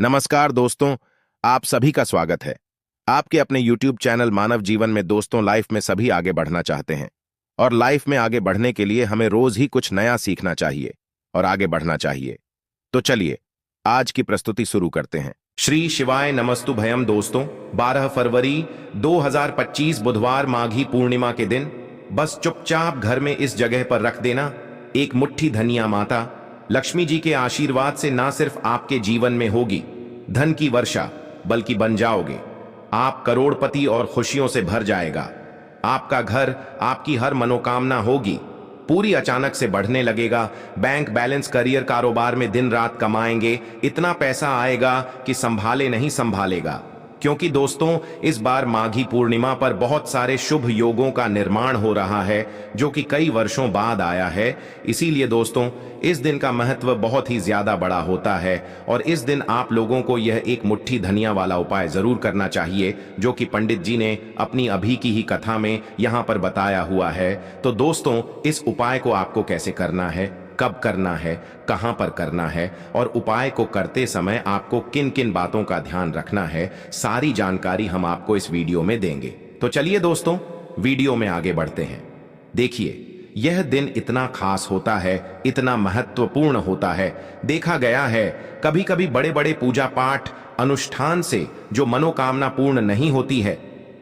नमस्कार दोस्तों, आप सभी का स्वागत है। आपके अपने YouTube चैनल मानव जीवन में दोस्तों लाइफ में सभी आगे बढ़ना चाहते हैं और लाइफ में आगे बढ़ने के लिए हमें रोज ही कुछ नया सीखना चाहिए और आगे बढ़ना चाहिए। तो चलिए आज की प्रस्तुति शुरू करते हैं। श्री शिवाय नमस्तु भयम दोस्तों, 12 फरवरी 2025 बुधवार माघी पूर्णिमा के दिन बस चुपचाप घर में इस जगह पर रख देना एक मुट्ठी धनिया। माता लक्ष्मी जी के आशीर्वाद से ना सिर्फ आपके जीवन में होगी धन की वर्षा, बल्कि बन जाओगे आप करोड़पति और खुशियों से भर जाएगा। आपका घर, आपकी हर मनोकामना होगी पूरी, अचानक से बढ़ने लगेगा। बैंक बैलेंस, करियर, कारोबार में दिन रात कमाएंगे, इतना पैसा आएगा कि संभाले नहीं संभालेगा। क्योंकि दोस्तों इस बार माघी पूर्णिमा पर बहुत सारे शुभ योगों का निर्माण हो रहा है जो कि कई वर्षों बाद आया है। इसीलिए दोस्तों इस दिन का महत्व बहुत ही ज्यादा बड़ा होता है और इस दिन आप लोगों को यह एक मुट्ठी धनिया वाला उपाय जरूर करना चाहिए जो कि पंडित जी ने अपनी अभी की ही कथा में यहां पर बताया हुआ है। तो दोस्तों इस उपाय को आपको कैसे करना है, कब करना है, कहां पर करना है और उपाय को करते समय आपको किन किन बातों का ध्यान रखना है, सारी जानकारी हम आपको इस वीडियो में देंगे। तो चलिए दोस्तों वीडियो में आगे बढ़ते हैं। देखिए यह दिन इतना खास होता है, इतना महत्वपूर्ण होता है। देखा गया है कभी कभी बड़े बड़े पूजा पाठ अनुष्ठान से जो मनोकामना पूर्ण नहीं होती है,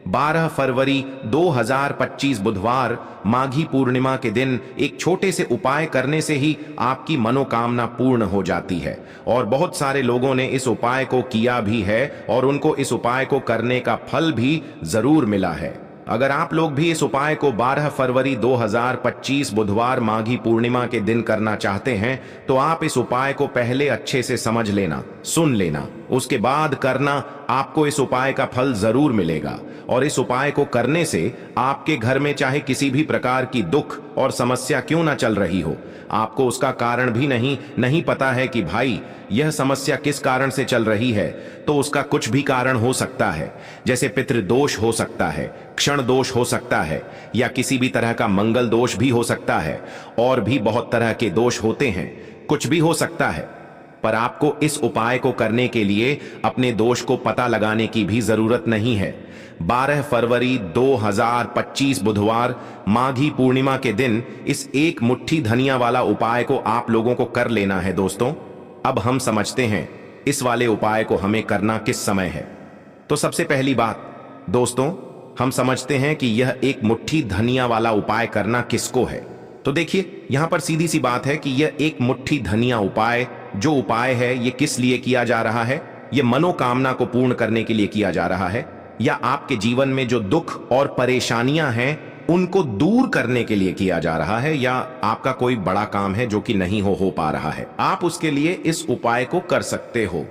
12 फरवरी 2025 बुधवार माघी पूर्णिमा के दिन एक छोटे से उपाय करने से ही आपकी मनोकामना पूर्ण हो जाती है। और बहुत सारे लोगों ने इस उपाय को किया भी है और उनको इस उपाय को करने का फल भी जरूर मिला है। अगर आप लोग भी इस उपाय को 12 फरवरी 2025 बुधवार माघी पूर्णिमा के दिन करना चाहते हैं तो आप इस उपाय को पहले अच्छे से समझ लेना, सुन लेना, उसके बाद करना। आपको इस उपाय का फल जरूर मिलेगा और इस उपाय को करने से आपके घर में चाहे किसी भी प्रकार की दुख और समस्या क्यों ना चल रही हो, आपको उसका कारण भी नहीं पता है कि भाई यह समस्या किस कारण से चल रही है, तो उसका कुछ भी कारण हो सकता है। जैसे पितृदोष हो सकता है, क्षण दोष हो सकता है, या किसी भी तरह का मंगल दोष भी हो सकता है, और भी बहुत तरह के दोष होते हैं, कुछ भी हो सकता है। पर आपको इस उपाय को करने के लिए अपने दोष को पता लगाने की भी जरूरत नहीं है। 12 फरवरी 2025 बुधवार माघी पूर्णिमा के दिन इस एक मुट्ठी धनिया वाला उपाय को आप लोगों को कर लेना है। दोस्तों अब हम समझते हैं इस वाले उपाय को हमें करना किस समय है। तो सबसे पहली बात दोस्तों, हम समझते हैं कि यह एक मुट्ठी धनिया वाला उपाय करना किसको है। तो देखिए यहां पर सीधी सी बात है कि यह एक मुट्ठी धनिया उपाय जो उपाय है ये किस लिए किया जा रहा है। यह मनोकामना को पूर्ण करने के लिए किया जा रहा है, या आपके जीवन में जो दुख और परेशानियां हैं उनको दूर करने के लिए किया जा रहा है, या आपका कोई बड़ा काम है जो कि नहीं हो पा रहा है, आप उसके लिए इस उपाय को कर सकते हो।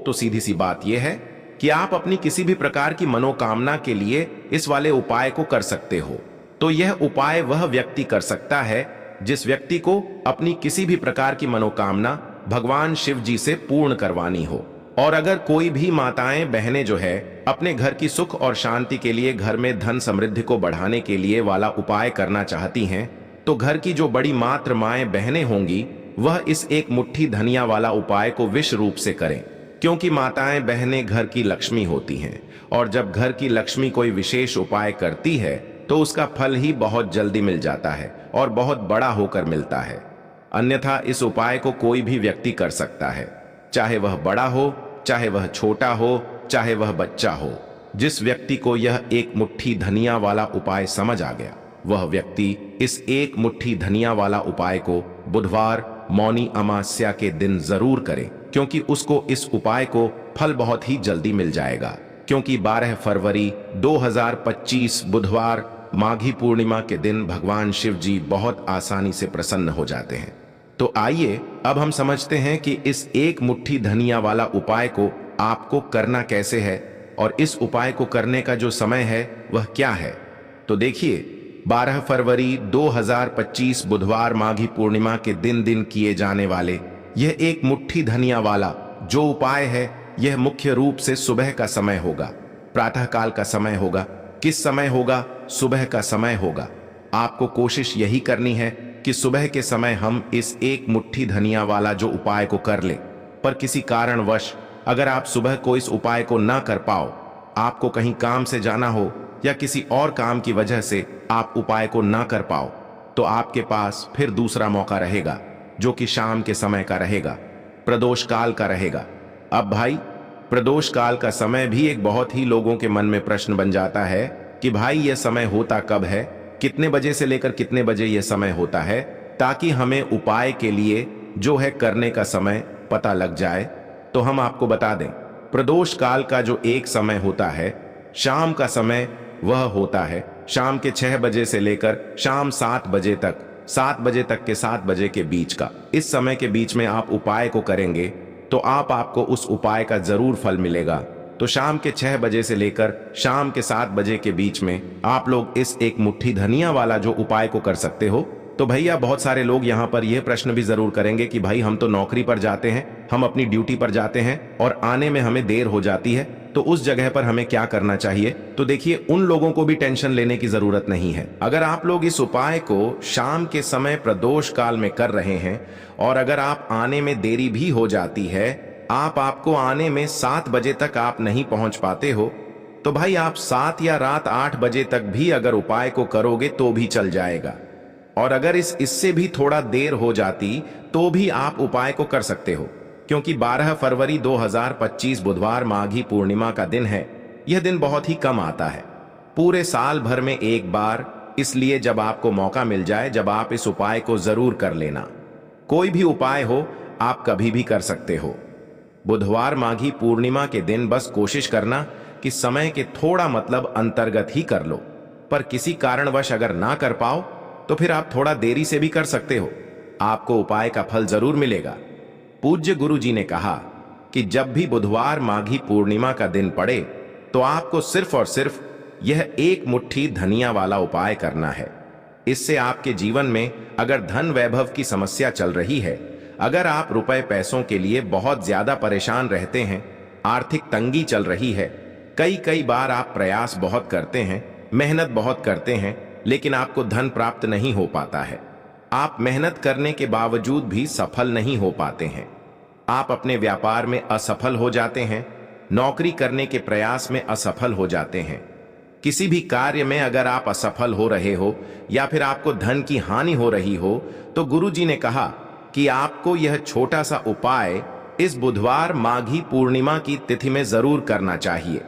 तो सीधी सी बात यह है कि आप अपनी किसी भी प्रकार की मनोकामना के लिए इस वाले उपाय को कर सकते हो। तो यह उपाय वह व्यक्ति कर सकता है जिस व्यक्ति को अपनी किसी भी प्रकार की मनोकामना भगवान शिव जी से पूर्ण करवानी हो। और अगर कोई भी माताएं बहनें जो है अपने घर की सुख और शांति के लिए, घर में धन समृद्धि को बढ़ाने के लिए वाला उपाय करना चाहती हैं, तो घर की जो बड़ी मात्र माएं बहनें होंगी वह इस एक मुट्ठी धनिया वाला उपाय को विशेष रूप से करें। क्योंकि माताएं बहनें घर की लक्ष्मी होती हैं और जब घर की लक्ष्मी कोई विशेष उपाय करती है तो उसका फल ही बहुत जल्दी मिल जाता है और बहुत बड़ा होकर मिलता है। अन्यथा इस उपाय को कोई भी व्यक्ति कर सकता है, चाहे वह बड़ा हो, चाहे वह छोटा हो, चाहे वह बच्चा हो। जिस व्यक्ति को यह एक मुट्ठी धनिया वाला उपाय समझ आ गया वह व्यक्ति इस एक मुट्ठी धनिया वाला उपाय को बुधवार मौनी अमावस्या के दिन जरूर करे, क्योंकि उसको इस उपाय को फल बहुत ही जल्दी मिल जाएगा। क्योंकि 12 फरवरी 2025 बुधवार माघी पूर्णिमा के दिन भगवान शिव जी बहुत आसानी से प्रसन्न हो जाते हैं। तो आइए अब हम समझते हैं कि इस एक मुट्ठी धनिया वाला उपाय को आपको करना कैसे है और इस उपाय को करने का जो समय है वह क्या है। तो देखिए 12 फरवरी 2025 बुधवार माघी पूर्णिमा के दिन किए जाने वाले यह एक मुट्ठी धनिया वाला जो उपाय है यह मुख्य रूप से सुबह का समय होगा, प्रातः काल का समय होगा। किस समय होगा? सुबह का समय होगा। आपको कोशिश यही करनी है कि सुबह के समय हम इस एक मुट्ठी धनिया वाला जो उपाय को कर ले, पर किसी कारणवश अगर आप सुबह को इस उपाय को ना कर पाओ, आपको कहीं काम से जाना हो या किसी और काम की वजह से आप उपाय को ना कर पाओ, तो आपके पास फिर दूसरा मौका रहेगा, जो कि शाम के समय का रहेगा, प्रदोष काल का रहेगा। अब भाई, प्रदोष काल का समय भी एक बहुत ही लोगों के मन में प्रश्न बन जाता है कि भाई यह समय होता कब है, कितने बजे से लेकर कितने बजे यह समय होता है, ताकि हमें उपाय के लिए जो है करने का समय पता लग जाए। तो हम आपको बता दें, प्रदोष काल का जो एक समय होता है, शाम का समय, वह होता है शाम के 6 बजे से लेकर शाम 7 बजे तक, 7 बजे तक के 7 बजे के बीच का। इस समय के बीच में आप उपाय को करेंगे तो आपको उस उपाय का जरूर फल मिलेगा। तो शाम के 6 बजे से लेकर शाम के 7 बजे के बीच में आप लोग इस एक मुट्ठी धनिया वाला जो उपाय को कर सकते हो। तो भैया, बहुत सारे लोग यहाँ पर यह प्रश्न भी जरूर करेंगे कि भाई हम तो नौकरी पर जाते हैं, हम अपनी ड्यूटी पर जाते हैं और आने में हमें देर हो जाती है, तो उस जगह पर हमें क्या करना चाहिए। तो देखिए, उन लोगों को भी टेंशन लेने की जरूरत नहीं है। अगर आप लोग इस उपाय को शाम के समय प्रदोष काल में कर रहे हैं और अगर आप आने में देरी भी हो जाती है, आपको आने में 7 बजे तक आप नहीं पहुंच पाते हो, तो भाई आप 7 या रात 8 बजे तक भी अगर उपाय को करोगे तो भी चल जाएगा। और अगर इससे भी थोड़ा देर हो जाती तो भी आप उपाय को कर सकते हो, क्योंकि 12 फरवरी 2025 बुधवार माघी पूर्णिमा का दिन है। यह दिन बहुत ही कम आता है, पूरे साल भर में एक बार, इसलिए जब आपको मौका मिल जाए, जब आप इस उपाय को जरूर कर लेना। कोई भी उपाय हो, आप कभी भी कर सकते हो। बुधवार माघी पूर्णिमा के दिन बस कोशिश करना कि समय के थोड़ा मतलब अंतर्गत ही कर लो, पर किसी कारणवश अगर ना कर पाओ तो फिर आप थोड़ा देरी से भी कर सकते हो, आपको उपाय का फल जरूर मिलेगा। पूज्य गुरु जी ने कहा कि जब भी बुधवार माघी पूर्णिमा का दिन पड़े तो आपको सिर्फ और सिर्फ यह एक मुट्ठी धनिया वाला उपाय करना है। इससे आपके जीवन में अगर धन वैभव की समस्या चल रही है, अगर आप रुपए पैसों के लिए बहुत ज्यादा परेशान रहते हैं, आर्थिक तंगी चल रही है, कई बार आप प्रयास बहुत करते हैं, मेहनत बहुत करते हैं, लेकिन आपको धन प्राप्त नहीं हो पाता है, आप मेहनत करने के बावजूद भी सफल नहीं हो पाते हैं, आप अपने व्यापार में असफल हो जाते हैं, नौकरी करने के प्रयास में असफल हो जाते हैं, किसी भी कार्य में अगर आप असफल हो रहे हो या फिर आपको धन की हानि हो रही हो, तो गुरु जी ने कहा कि आपको यह छोटा सा उपाय इस बुधवार माघी पूर्णिमा की तिथि में जरूर करना चाहिए।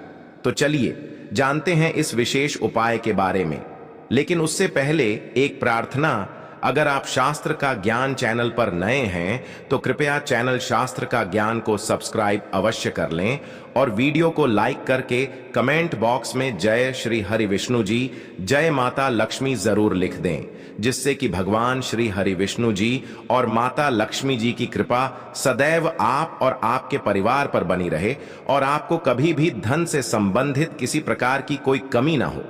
तो चलिए जानते हैं इस विशेष उपाय के बारे में, लेकिन उससे पहले एक प्रार्थना। अगर आप शास्त्र का ज्ञान चैनल पर नए हैं तो कृपया चैनल शास्त्र का ज्ञान को सब्सक्राइब अवश्य कर लें और वीडियो को लाइक करके कमेंट बॉक्स में जय श्री हरि विष्णु जी, जय माता लक्ष्मी जरूर लिख दें, जिससे कि भगवान श्री हरि विष्णु जी और माता लक्ष्मी जी की कृपा सदैव आप और आपके परिवार पर बनी रहे और आपको कभी भी धन से संबंधित किसी प्रकार की कोई कमी ना हो।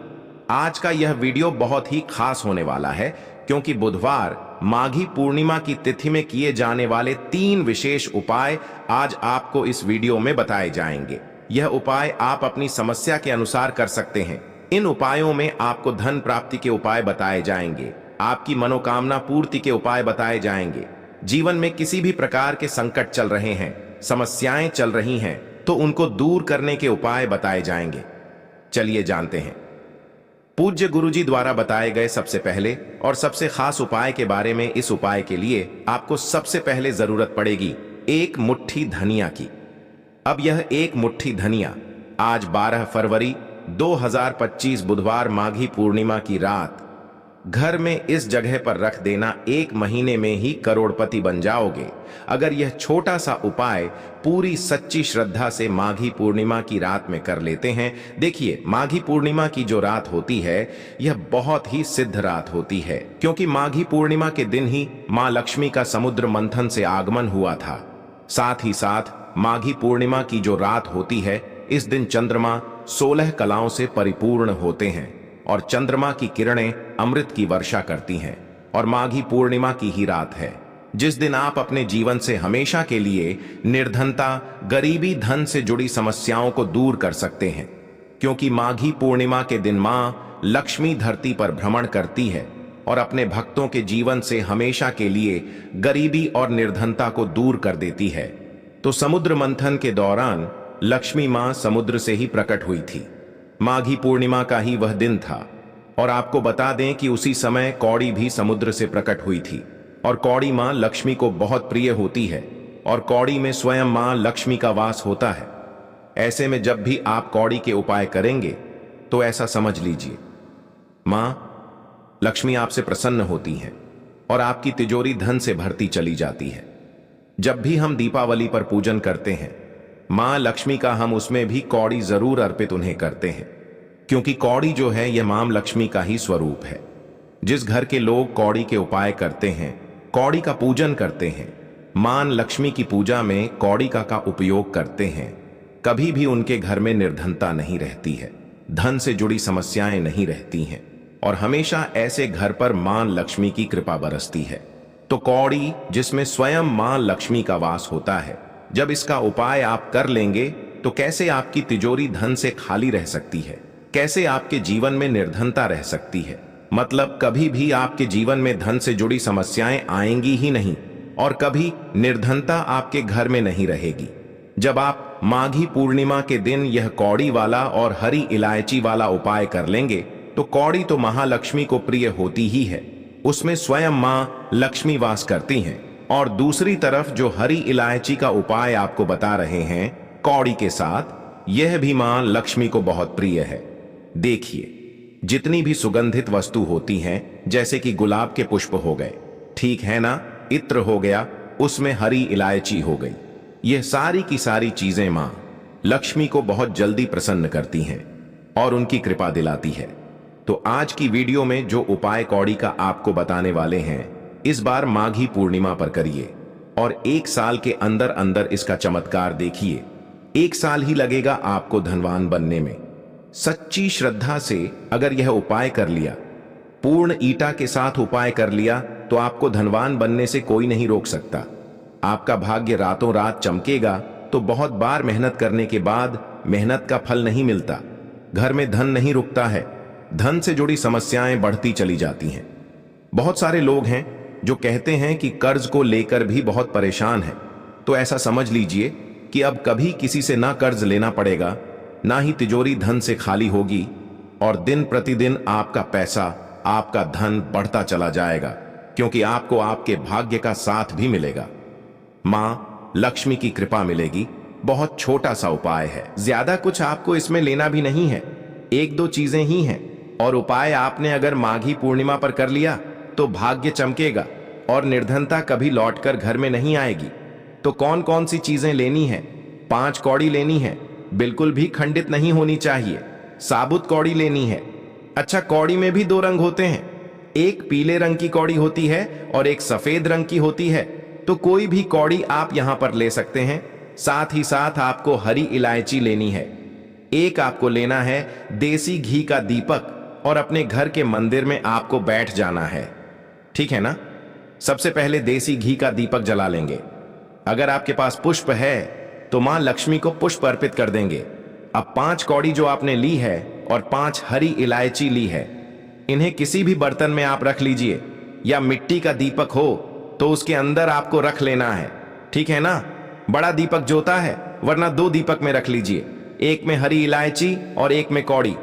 आज का यह वीडियो बहुत ही खास होने वाला है, क्योंकि बुधवार माघी पूर्णिमा की तिथि में किए जाने वाले 3 विशेष उपाय आज आपको इस वीडियो में बताए जाएंगे। यह उपाय आप अपनी समस्या के अनुसार कर सकते हैं। इन उपायों में आपको धन प्राप्ति के उपाय बताए जाएंगे, आपकी मनोकामना पूर्ति के उपाय बताए जाएंगे। जीवन में किसी भी प्रकार के संकट चल रहे हैं, समस्याएं चल रही हैं, तो उनको दूर करने के उपाय बताए जाएंगे। चलिए जानते हैं पूज्य गुरुजी द्वारा बताए गए सबसे पहले और सबसे खास उपाय के बारे में। इस उपाय के लिए आपको सबसे पहले जरूरत पड़ेगी एक मुट्ठी धनिया की। अब यह एक मुट्ठी धनिया आज 12 फरवरी 2025 बुधवार माघी पूर्णिमा की रात घर में इस जगह पर रख देना। 1 महीने में ही करोड़पति बन जाओगे अगर यह छोटा सा उपाय पूरी सच्ची श्रद्धा से माघी पूर्णिमा की रात में कर लेते हैं। देखिए, माघी पूर्णिमा की जो रात होती है यह बहुत ही सिद्ध रात होती है, क्योंकि माघी पूर्णिमा के दिन ही मां लक्ष्मी का समुद्र मंथन से आगमन हुआ था। साथ ही साथ माघी पूर्णिमा की जो रात होती है, इस दिन चंद्रमा 16 कलाओं से परिपूर्ण होते हैं और चंद्रमा की किरणें अमृत की वर्षा करती हैं। और माघी पूर्णिमा की ही रात है जिस दिन आप अपने जीवन से हमेशा के लिए निर्धनता, गरीबी, धन से जुड़ी समस्याओं को दूर कर सकते हैं, क्योंकि माघी पूर्णिमा के दिन मां लक्ष्मी धरती पर भ्रमण करती है और अपने भक्तों के जीवन से हमेशा के लिए गरीबी और निर्धनता को दूर कर देती है। तो समुद्र मंथन के दौरान लक्ष्मी मां समुद्र से ही प्रकट हुई थी। माघी पूर्णिमा का ही वह दिन था। और आपको बता दें कि उसी समय कौड़ी भी समुद्र से प्रकट हुई थी। और कौड़ी मां लक्ष्मी को बहुत प्रिय होती है और कौड़ी में स्वयं मां लक्ष्मी का वास होता है। ऐसे में जब भी आप कौड़ी के उपाय करेंगे तो ऐसा समझ लीजिए, मां लक्ष्मी आपसे प्रसन्न होती हैं और आपकी तिजोरी धन से भरती चली जाती है। जब भी हम दीपावली पर पूजन करते हैं मां लक्ष्मी का, हम उसमें भी कौड़ी जरूर अर्पित उन्हें करते हैं, क्योंकि कौड़ी जो है यह मां लक्ष्मी का ही स्वरूप है। जिस घर के लोग कौड़ी के उपाय करते हैं, कौड़ी का पूजन करते हैं, मां लक्ष्मी की पूजा में कौड़ी का उपयोग करते हैं, कभी भी उनके घर में निर्धनता नहीं रहती है, धन से जुड़ी समस्याएं नहीं रहती हैं और हमेशा ऐसे घर पर मां लक्ष्मी की कृपा बरसती है। तो कौड़ी जिसमें स्वयं मां लक्ष्मी का वास होता है, जब इसका उपाय आप कर लेंगे तो कैसे आपकी तिजोरी धन से खाली रह सकती है, कैसे आपके जीवन में निर्धनता रह सकती है। मतलब कभी भी आपके जीवन में धन से जुड़ी समस्याएं आएंगी ही नहीं और कभी निर्धनता आपके घर में नहीं रहेगी। जब आप माघी पूर्णिमा के दिन यह कौड़ी वाला और हरी इलायची वाला उपाय कर लेंगे तो कौड़ी तो महालक्ष्मी को प्रिय होती ही है, उसमें स्वयं मां लक्ष्मी वास करती हैं। और दूसरी तरफ जो हरी इलायची का उपाय आपको बता रहे हैं कौड़ी के साथ, यह भी मां लक्ष्मी को बहुत प्रिय है। देखिए, जितनी भी सुगंधित वस्तु होती हैं, जैसे कि गुलाब के पुष्प हो गए, ठीक है ना, इत्र हो गया, उसमें हरी इलायची हो गई, यह सारी की सारी चीजें मां लक्ष्मी को बहुत जल्दी प्रसन्न करती हैं और उनकी कृपा दिलाती है। तो आज की वीडियो में जो उपाय कौड़ी का आपको बताने वाले हैं, इस बार माघी पूर्णिमा पर करिए और 1 साल के अंदर अंदर इसका चमत्कार देखिए। 1 साल ही लगेगा आपको धनवान बनने में। सच्ची श्रद्धा से अगर यह उपाय कर लिया, पूर्ण ईटा के साथ उपाय कर लिया, तो आपको धनवान बनने से कोई नहीं रोक सकता। आपका भाग्य रातों रात चमकेगा। तो बहुत बार मेहनत करने के बाद मेहनत का फल नहीं मिलता, घर में धन नहीं रुकता है, धन से जुड़ी समस्याएं बढ़ती चली जाती हैं। बहुत सारे लोग हैं जो कहते हैं कि कर्ज को लेकर भी बहुत परेशान हैं। तो ऐसा समझ लीजिए कि अब कभी किसी से ना कर्ज लेना पड़ेगा, ना ही तिजोरी धन से खाली होगी और दिन प्रतिदिन आपका पैसा, आपका धन बढ़ता चला जाएगा, क्योंकि आपको आपके भाग्य का साथ भी मिलेगा। मां लक्ष्मी की कृपा मिलेगी। बहुत छोटा सा उपाय है, ज्यादा कुछ आपको इसमें लेना भी नहीं है, 1-2 चीजें ही हैं। और उपाय आपने अगर माघी पूर्णिमा पर कर लिया तो भाग्य चमकेगा और निर्धनता कभी लौटकर घर में नहीं आएगी। तो कौन कौन सी चीजें लेनी है? 5 कौड़ी लेनी है, बिल्कुल भी खंडित नहीं होनी चाहिए। साबुत कौड़ी लेनी है। अच्छा, कौड़ी में भी 2 रंग होते हैं, एक पीले रंग की कौड़ी होती है और एक सफेद रंग की होती है। तो कोई भी कौड़ी आप यहां पर ले सकते हैं। साथ ही साथ आपको हरी इलायची लेनी है। एक आपको लेना है देसी घी का दीपक और अपने घर के मंदिर में आपको बैठ जाना है, ठीक है ना। सबसे पहले देसी घी का दीपक जला लेंगे। अगर आपके पास पुष्प है तो मां लक्ष्मी को पुष्प अर्पित कर देंगे। अब 5 कौड़ी जो आपने ली है और 5 हरी इलायची ली है, इन्हें किसी भी बर्तन में आप रख लीजिए, या मिट्टी का दीपक हो तो उसके अंदर आपको रख लेना है, ठीक है ना। बड़ा दीपक जोता है, वरना 2 दीपक में रख लीजिए, एक में हरी इलायची और एक में कौड़ी।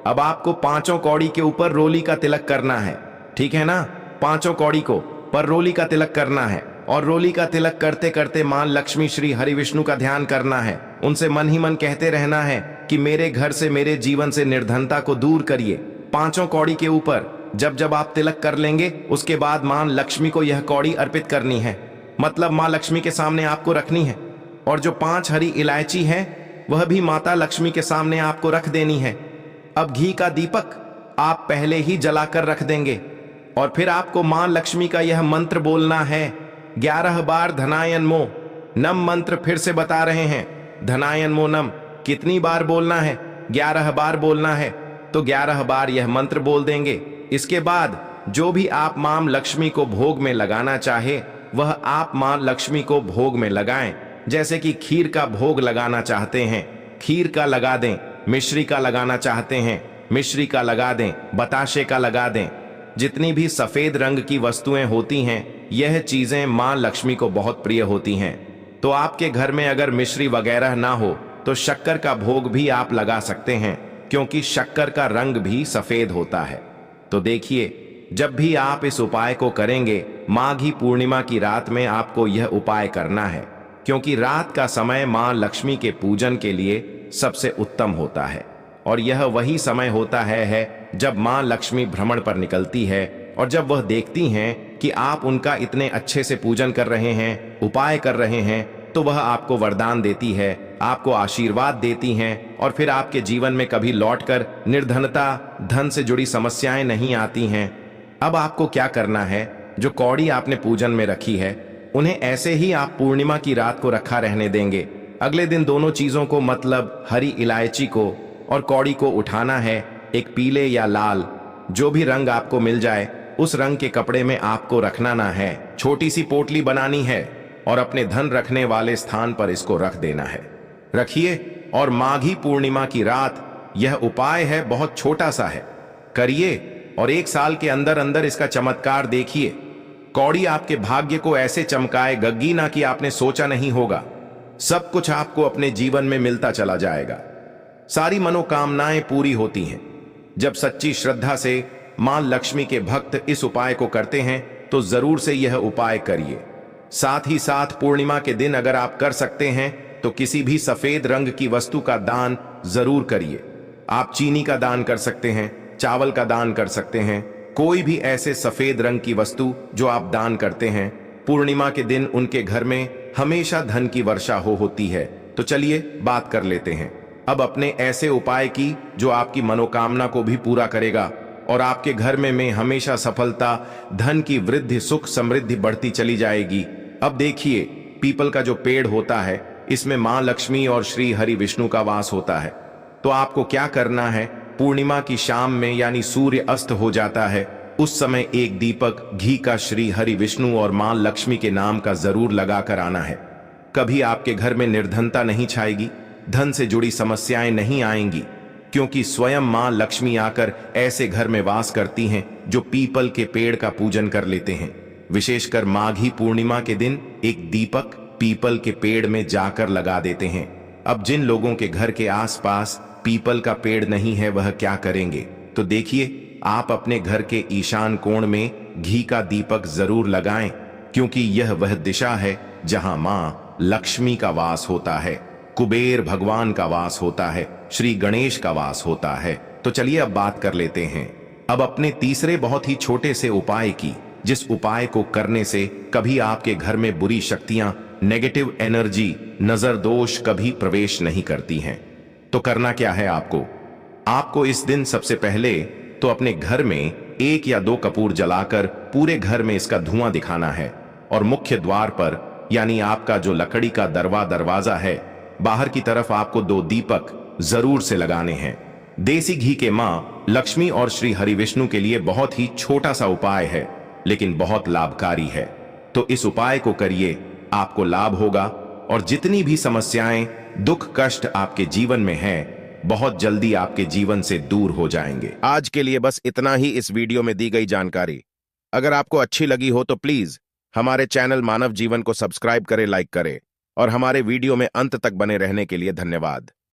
अब आपको 5 कौड़ी के ऊपर रोली का तिलक करना है, ठीक है ना। 5 कौड़ी को पर रोली का तिलक करना है और रोली का तिलक करते करते मां लक्ष्मी श्री हरि विष्णु का ध्यान करना है। उनसे मन ही मन कहते रहना है कि मेरे घर से, मेरे जीवन से निर्धनता को दूर करिए। 5 कौड़ी के ऊपर जब जब आप तिलक कर लेंगे, उसके बाद मां लक्ष्मी को यह कौड़ी अर्पित करनी है, मतलब मां लक्ष्मी के सामने आपको रखनी है। और जो 5 हरी इलायची है वह भी माता लक्ष्मी के सामने आपको रख देनी है। अब घी का दीपक आप पहले ही जलाकर रख देंगे और फिर आपको मां लक्ष्मी का यह मंत्र बोलना है, 11 बार धनायन मो नम मंत्र फिर से बता रहे हैं, धनायन मो नम। कितनी बार बोलना है? 11 बार बोलना है। तो 11 बार यह मंत्र बोल देंगे। इसके बाद जो भी आप मां लक्ष्मी को भोग में लगाना चाहे वह आप मां लक्ष्मी को भोग में लगाएं। जैसे कि खीर का भोग लगाना चाहते हैं, खीर का लगा दें। मिश्री का लगाना चाहते हैं, मिश्री का लगा दें। बताशे का लगा दें। जितनी भी सफेद रंग की वस्तुएं होती हैं, यह चीजें मां लक्ष्मी को बहुत प्रिय होती हैं। तो आपके घर में अगर मिश्री वगैरह ना हो तो शक्कर का भोग भी आप लगा सकते हैं, क्योंकि शक्कर का रंग भी सफेद होता है। तो देखिए, जब भी आप इस उपाय को करेंगे, माघी पूर्णिमा की रात में आपको यह उपाय करना है, क्योंकि रात का समय मां लक्ष्मी के पूजन के लिए सबसे उत्तम होता है। और यह वही समय होता है जब मां लक्ष्मी भ्रमण पर निकलती है, और जब वह देखती हैं कि आप उनका इतने अच्छे से पूजन कर रहे हैं, उपाय कर रहे हैं, तो वह आपको वरदान देती है, आपको आशीर्वाद देती हैं, और फिर आपके जीवन में कभी लौटकर निर्धनता, धन से जुड़ी समस्याएं नहीं आती हैं। अब आपको क्या करना है, जो कौड़ी आपने पूजन में रखी है, उन्हें ऐसे ही आप पूर्णिमा की रात को रखा रहने देंगे। अगले दिन दोनों चीजों को, मतलब हरी इलायची को और कौड़ी को उठाना है। एक पीले या लाल, जो भी रंग आपको मिल जाए, उस रंग के कपड़े में आपको रखना ना है। छोटी सी पोटली बनानी है और अपने धन रखने वाले स्थान पर इसको रख देना है। रखिए, और माघी पूर्णिमा की रात यह उपाय है, बहुत छोटा सा है, करिए और 1 साल के अंदर अंदर इसका चमत्कार देखिए। कौड़ी आपके भाग्य को ऐसे चमकाएगी ना कि आपने सोचा नहीं होगा। सब कुछ आपको अपने जीवन में मिलता चला जाएगा। सारी मनोकामनाएं पूरी होती हैं। जब सच्ची श्रद्धा से मां लक्ष्मी के भक्त इस उपाय को करते हैं तो जरूर से यह उपाय करिए। साथ ही साथ पूर्णिमा के दिन अगर आप कर सकते हैं तो किसी भी सफेद रंग की वस्तु का दान जरूर करिए। आप चीनी का दान कर सकते हैं, चावल का दान कर सकते हैं, कोई भी ऐसे सफेद रंग की वस्तु जो आप दान करते हैं, पूर्णिमा के दिन उनके घर में हमेशा धन की वर्षा होती है। तो चलिए बात कर लेते हैं अब अपने ऐसे उपाय की जो आपकी मनोकामना को भी पूरा करेगा और आपके घर में हमेशा सफलता, धन की वृद्धि, सुख समृद्धि बढ़ती चली जाएगी। अब देखिए, पीपल का जो पेड़ होता है, इसमें मां लक्ष्मी और श्री हरि विष्णु का वास होता है। तो आपको क्या करना है, पूर्णिमा की शाम में, यानी सूर्य अस्त हो जाता है, उस समय एक दीपक घी का श्री हरि विष्णु और मां लक्ष्मी के नाम का जरूर लगा कर आना है। कभी आपके घर में निर्धनता नहीं छाएगी, धन से जुड़ी समस्याएं नहीं आएंगी, क्योंकि स्वयं मां लक्ष्मी आकर ऐसे घर में वास करती हैं जो पीपल के पेड़ का पूजन कर लेते हैं। विशेषकर माघी पूर्णिमा के दिन एक दीपक पीपल के पेड़ में जाकर लगा देते हैं। अब जिन लोगों के घर के आसपास पीपल का पेड़ नहीं है, वह क्या करेंगे, तो देखिए, आप अपने घर के ईशान कोण में घी का दीपक जरूर लगाएं, क्योंकि यह वह दिशा है जहां मां लक्ष्मी का वास होता है, कुबेर भगवान का वास होता है, श्री गणेश का वास होता है। तो चलिए अब बात कर लेते हैं अब अपने तीसरे बहुत ही छोटे से उपाय की, जिस उपाय को करने से कभी आपके घर में बुरी शक्तियां, नेगेटिव एनर्जी, नजर दोष कभी प्रवेश नहीं करती हैं। तो करना क्या है आपको इस दिन सबसे पहले तो अपने घर में 1 या 2 कपूर जलाकर पूरे घर में इसका धुआं दिखाना है, और मुख्य द्वार पर, यानी आपका जो लकड़ी का दरवाजा है, बाहर की तरफ आपको 2 दीपक जरूर से लगाने हैं। देसी घी के मां लक्ष्मी और श्री हरि विष्णु के लिए बहुत ही छोटा सा उपाय है, लेकिन बहुत लाभकारी है। तो इस उपाय को करिए, आपको लाभ होगा, और जितनी भी समस्याएं, दुख कष्ट आपके जीवन में हैं, बहुत जल्दी आपके जीवन से दूर हो जाएंगे। आज के लिए बस इतना ही इस वीडियो में दी गई जानकारी। अगर आपको अच्छी लगी हो तो प्लीज हमारे चैनल मानव जीवन को सब्सक्राइब करें, लाइक करें, और हमारे वीडियो में अंत तक बने रहने के लिए धन्यवाद।